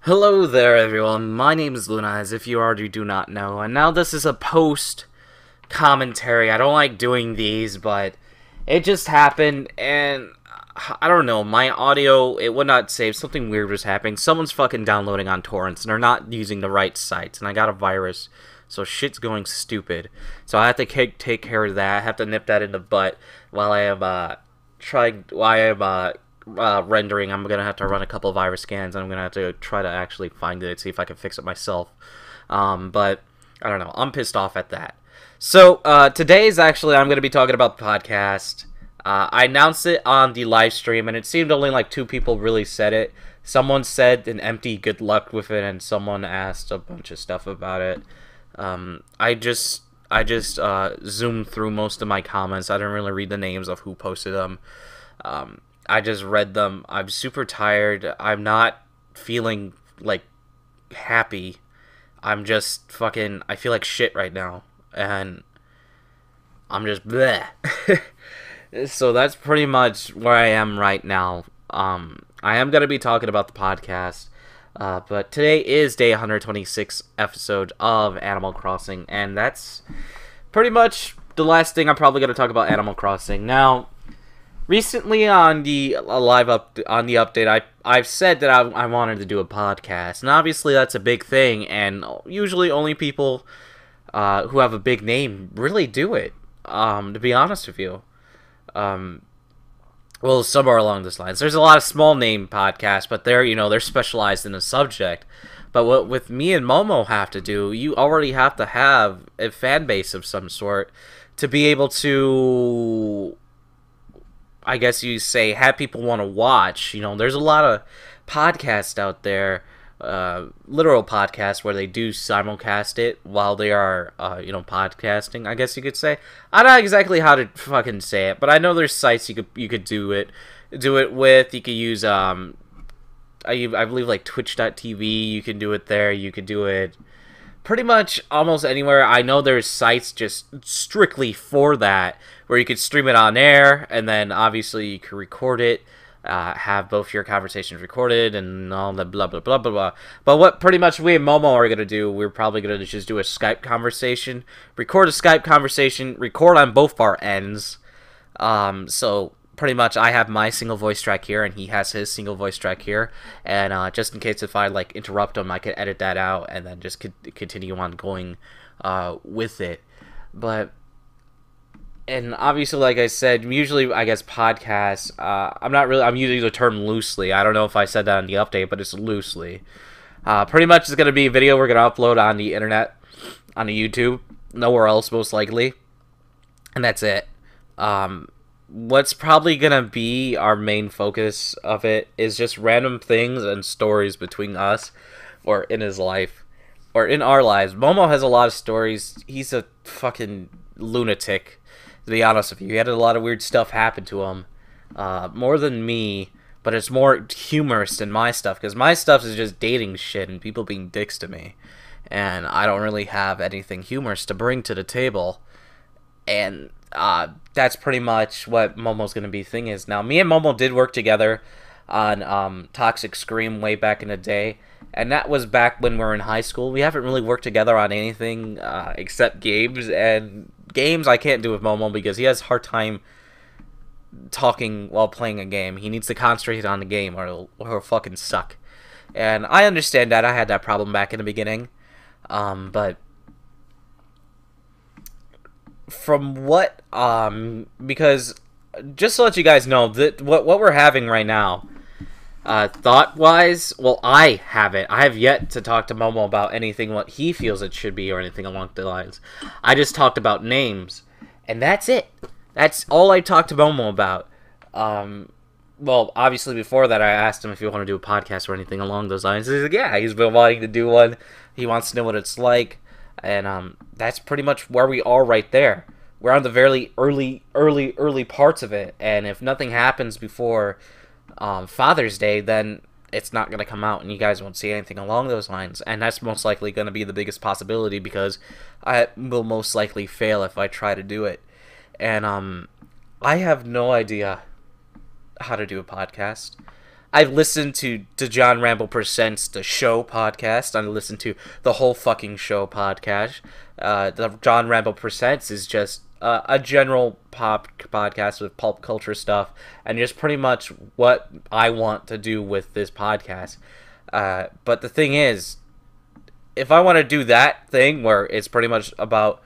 Hello there, everyone. My name is Luna, as if you already do not know, and now this is a post commentary. I don't like doing these, but it just happened, and I don't know. My audio, it would not save. Something weird was happening. Someone's fucking downloading on torrents, and they're not using the right sites, and I got a virus, so shit's going stupid. So I have to take care of that. I have to nip that in the butt while I am rendering. I'm gonna have to run a couple of virus scans, and I'm gonna have to try to actually find it, see if I can fix it myself. But I don't know. I'm pissed off at that. So today's actually I'm gonna be talking about the podcast. I announced it on the live stream, and it seemed only like 2 people really said it. Someone said an empty good luck with it, and someone asked a bunch of stuff about it. I just zoomed through most of my comments. I didn't really read the names of who posted them. I just read them. I'm super tired. I'm not feeling, like, happy. I'm just fucking... I feel like shit right now. And I'm just bleh. So that's pretty much where I am right now. I am going to be talking about the podcast. But today is day 126 episode of Animal Crossing. And that's pretty much the last thing I'm probably going to talk about Animal Crossing. Now... recently on the update, I've said that I wanted to do a podcast, and obviously that's a big thing, and usually only people who have a big name really do it. To be honest with you, well, somewhere along this lines, there's a lot of small name podcasts, but they're specialized in a subject. But what with me and Momo have to do, you already have to have a fan base of some sort to be able to, I guess you say, have people want to watch. There's a lot of podcasts out there, literal podcasts, where they do simulcast it while they are, podcasting, I guess you could say. I don't know exactly how to fucking say it, but I know there's sites you could do it with. You could use, I believe, like, Twitch.tv, you can do it there. You could do it pretty much almost anywhere. I know there's sites just strictly for that, where you could stream it on air, and then obviously you could record it, have both your conversations recorded, and all the blah blah blah blah blah. But what pretty much we and Momo are gonna do, we're probably gonna just do a Skype conversation, record a Skype conversation, record on both our ends. So pretty much I have my single voice track here, and he has his single voice track here, and just in case if I interrupt him, I can edit that out and then just continue on going with it. And obviously, like I said, usually I guess podcasts, I'm using the term loosely. I don't know if I said that on the update, but it's loosely. Pretty much it's going to be a video we're going to upload on the internet, on the YouTube, nowhere else most likely, and that's it. What's probably going to be our main focus of it is just random things and stories between us, or in his life, or in our lives. Momo has a lot of stories. He's a fucking lunatic, to be honest with you. He had a lot of weird stuff happen to him. More than me, but it's more humorous than my stuff, because my stuff is just dating shit and people being dicks to me. And I don't really have anything humorous to bring to the table. And that's pretty much what Momo's going to be thing is. Now, me and Momo did work together on Toxic Scream way back in the day. And that was back when we were in high school. We haven't really worked together on anything except games. And games I can't do with Momo because he has a hard time talking while playing a game. He needs to concentrate on the game or he'll fucking suck. And I understand that. I had that problem back in the beginning. But from what... because just to let you guys know, that what we're having right now... thought-wise, well, I haven't. I have yet to talk to Momo about anything what he feels it should be or anything along the lines. I just talked about names, and that's it. That's all I talked to Momo about. Well, obviously before that I asked him if he wanted to do a podcast or anything along those lines. He's like, yeah, he's been wanting to do one. He wants to know what it's like, and that's pretty much where we are right there. We're on the very early parts of it, and if nothing happens before Father's Day, then it's not going to come out and you guys won't see anything along those lines, and that's most likely going to be the biggest possibility because I will most likely fail if I try to do it. And I have no idea how to do a podcast. I listen to John Rambo Presents the Show podcast. I listen to the Whole Fucking Show podcast. The John Rambo Presents is just a general podcast with pulp culture stuff, and just pretty much what I want to do with this podcast. But the thing is, if I want to do that thing where it's pretty much about,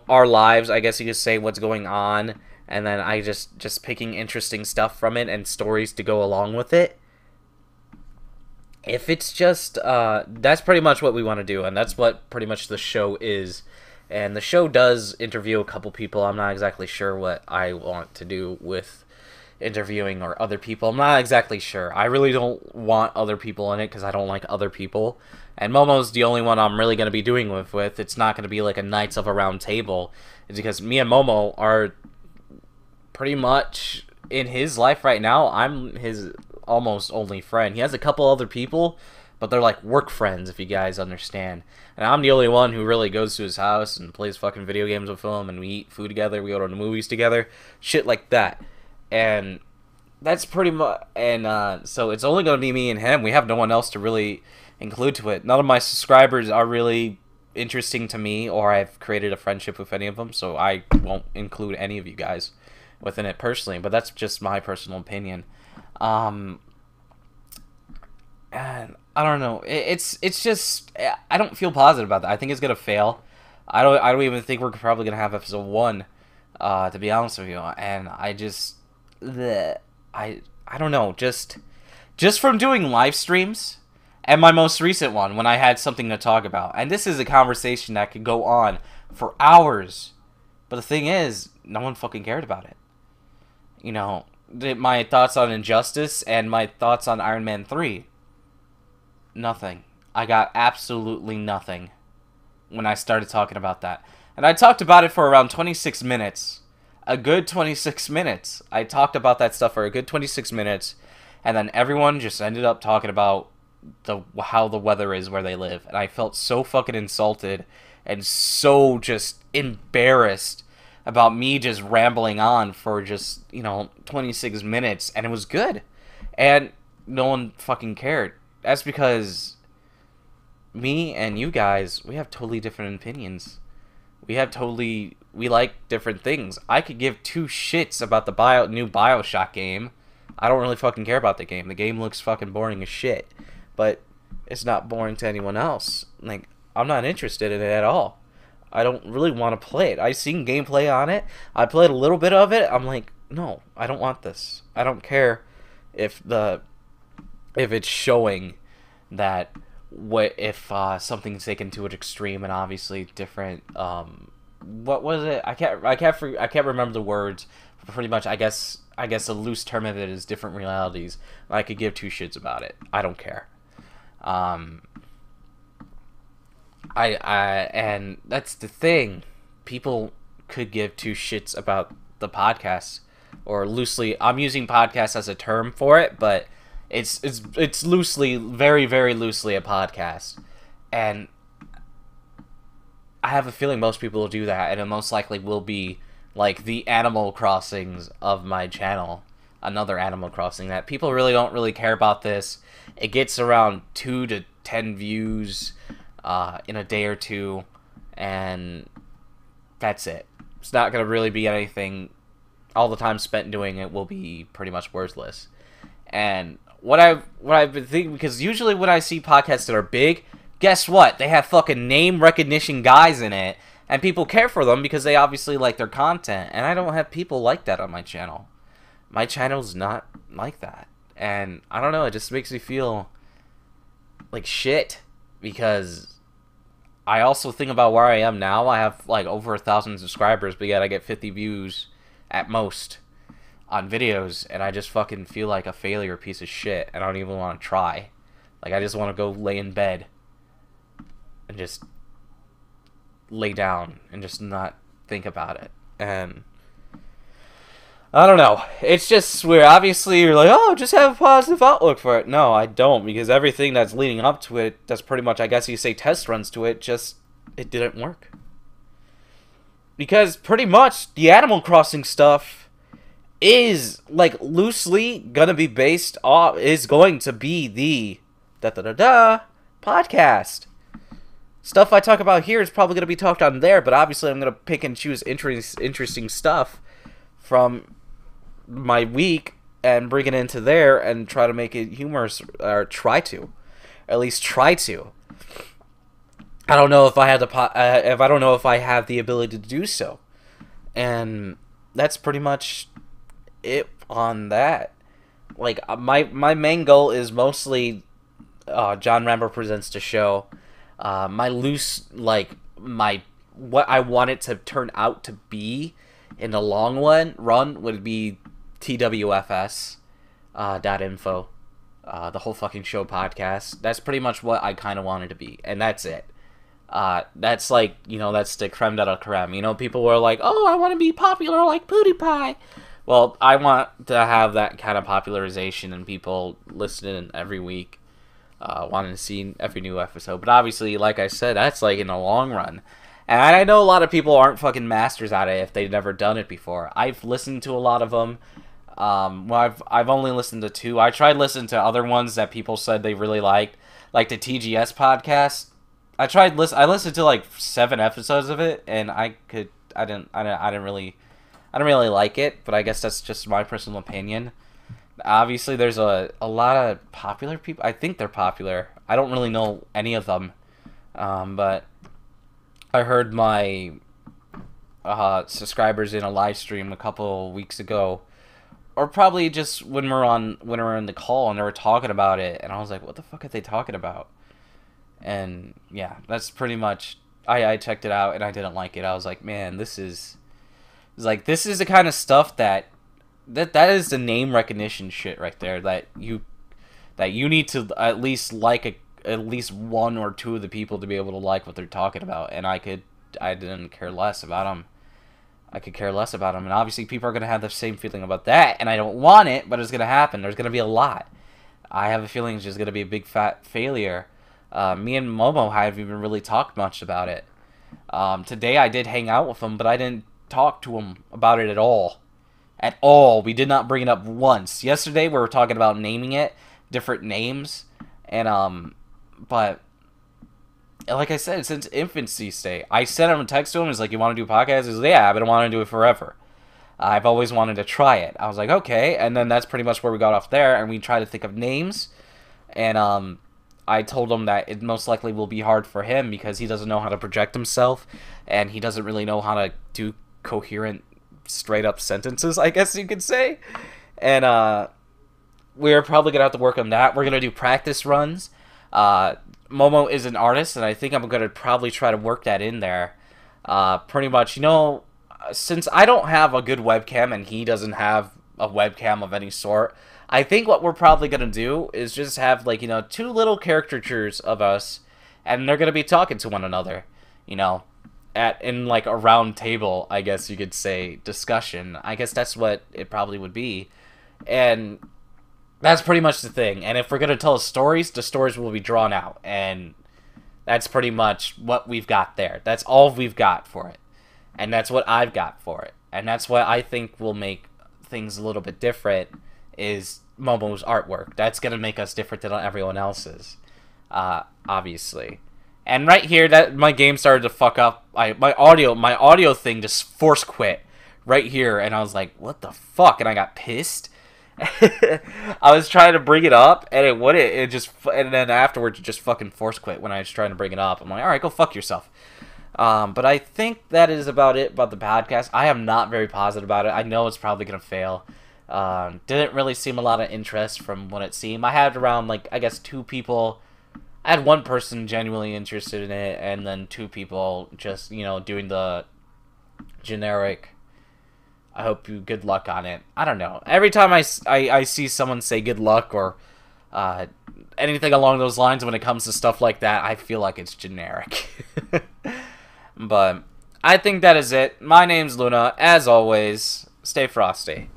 our lives, I guess you could say, what's going on, and then I just picking interesting stuff from it and stories to go along with it. If it's just, that's pretty much what we want to do, and that's what pretty much the show is. And the show does interview a couple people. I'm not exactly sure what I want to do with interviewing or other people. I'm not exactly sure. I really don't want other people in it because I don't like other people. And Momo's the only one I'm really going to be doing with. It's not going to be like a Knights of a Round Table. It's because me and Momo are pretty much in his life right now. I'm his almost only friend. He has a couple other people, but they're like work friends, if you guys understand. And I'm the only one who really goes to his house and plays fucking video games with him, and we eat food together, we go to the movies together, shit like that. And that's pretty much, and so it's only going to be me and him. We have no one else to really include to it. None of my subscribers are really interesting to me, or I've created a friendship with any of them, so I won't include any of you guys within it personally, but that's just my personal opinion. And I don't know. It's just, I don't feel positive about that. I think it's gonna fail. I don't even think we're probably gonna have episode 1, to be honest with you. And I just, I don't know. Just from doing live streams, and my most recent one when I had something to talk about. And this is a conversation that could go on for hours. But the thing is, no one fucking cared about it. My thoughts on Injustice and my thoughts on Iron Man 3. Nothing. I got absolutely nothing when I started talking about that. And I talked about it for around 26 minutes. A good 26 minutes. I talked about that stuff for a good 26 minutes. And then everyone just ended up talking about how the weather is where they live. And I felt so fucking insulted and so just embarrassed about me just rambling on for just, 26 minutes. And it was good. And no one fucking cared. That's because me and you guys, we have totally different opinions. We like different things. I could give two shits about the new BioShock game. I don't really fucking care about the game. The game looks fucking boring as shit. But it's not boring to anyone else. Like, I'm not interested in it at all. I don't really want to play it. I've seen gameplay on it. I played a little bit of it. I'm like, no, I don't want this. I don't care if it's showing that if something's taken to an extreme and obviously different. What was it? I can't remember the words. But pretty much, I guess a loose term of it is different realities. I could give two shits about it. I don't care. And that's the thing. People could give two shits about the podcast, or loosely. I'm using podcast as a term for it, but it's loosely, very, very loosely a podcast. And I have a feeling most people will do that, and it most likely will be like the Animal Crossings of my channel. Another Animal Crossing that people really don't really care about this. It gets around 2 to 10 views in a day or two, and that's it. It's not going to really be anything. All the time spent doing it will be pretty much worthless. And what I've been thinking, because usually when I see podcasts that are big, guess what? They have fucking name recognition guys in it, and people care for them because they obviously like their content. And I don't have people like that on my channel. My channel's not like that. And I don't know, it just makes me feel like shit, because I also think about where I am now. I have like over 1,000 subscribers, but yet I get 50 views at most on videos, and I just fucking feel like a failure piece of shit, and I don't even want to try. Like, I just want to go lay in bed and just lay down and just not think about it. And I don't know. It's just weird. Obviously, you're like, oh, just have a positive outlook for it. No, I don't, because everything that's leading up to it, that's pretty much, I guess you say, test runs to it, it didn't work. Because pretty much the Animal Crossing stuff, is, like, loosely gonna be based off, is going to be the podcast. Stuff I talk about here is probably gonna be talked on there, but obviously I'm gonna pick and choose interesting stuff from my week and bring it into there and try to make it humorous, or try to, at least try to. I don't know if I have I don't know if I have the ability to do so, and that's pretty much it on that. Like, my main goal is mostly John Rambo Presents the show. My loose, like, what I want it to turn out to be in the long run would be TWFS .info, the whole fucking show podcast. That's pretty much what I kind of want it to be, and that's it. That's like, that's the creme de la creme. People were like, oh, I want to be popular like PewDiePie. Well, I want to have that kind of popularization and people listening every week, wanting to see every new episode. But obviously, like I said, that's like in the long run. And I know a lot of people aren't fucking masters at it if they've never done it before. I've listened to a lot of them. Well, I've only listened to 2. I tried listening to other ones that people said they really liked, like the TGS podcast. I listened to like 7 episodes of it, and I didn't really like it, but I guess that's just my personal opinion. Obviously, there's a lot of popular people. I think they're popular. I don't really know any of them, but I heard my subscribers in a live stream a couple weeks ago, or probably just when we were in the call and they were talking about it, and I was like, what the fuck are they talking about? And yeah, that's pretty much, I checked it out and I didn't like it. I was like, man, this is the kind of stuff that is the name recognition shit right there, that you need to at least like at least 1 or 2 of the people to be able to like what they're talking about. And I didn't care less about them. I could care less about them. And obviously people are going to have the same feeling about that, and I don't want it, but it's going to happen. There's going to be a lot. I have a feeling it's just going to be a big fat failure. Me and Momo haven't even really talked much about it. Today I did hang out with him, but I didn't talk to him about it at all. At all. We did not bring it up once. Yesterday we were talking about naming it, different names, and but like I said, since infancy state, I sent him a text to him. He's like, "You want to do a podcast?" He's like, "Yeah, I've been wanting to do it forever. I've always wanted to try it." I was like, "Okay," and then that's pretty much where we got off there, and we tried to think of names, and I told him that it most likely will be hard for him because he doesn't know how to project himself, and he doesn't really know how to do coherent, straight-up sentences, I guess you could say. And we're probably going to have to work on that. We're going to do practice runs. Momo is an artist, and I think I'm going to probably try to work that in there. Pretty much, since I don't have a good webcam and he doesn't have a webcam of any sort, I think what we're probably going to do is just have, like, 2 little caricatures of us, and they're going to be talking to one another, in, like, a round table, I guess you could say, discussion. I guess that's what it probably would be, and that's pretty much the thing. And if we're going to tell stories, the stories will be drawn out, and that's pretty much what we've got there. That's all we've got for it, and that's what I've got for it, and that's what I think will make things a little bit different, is Momo's artwork. That's gonna make us different than everyone else's, obviously. And right here, that my game started to fuck up. My audio thing just force quit right here, and I was like, "What the fuck?" And I got pissed. I was trying to bring it up, and it wouldn't. And then afterwards, it just fucking force quit when I was trying to bring it up. I'm like, "All right, go fuck yourself." But I think that is about it about the podcast. I am not very positive about it. I know it's probably gonna fail. Didn't really seem a lot of interest from what it seemed. I had around, like, I guess 2 people. I had 1 person genuinely interested in it, and then 2 people just, doing the generic, I hope you good luck on it. I don't know. Every time I see someone say good luck or anything along those lines when it comes to stuff like that, I feel like it's generic. But I think that is it. My name's Luna. As always, stay frosty.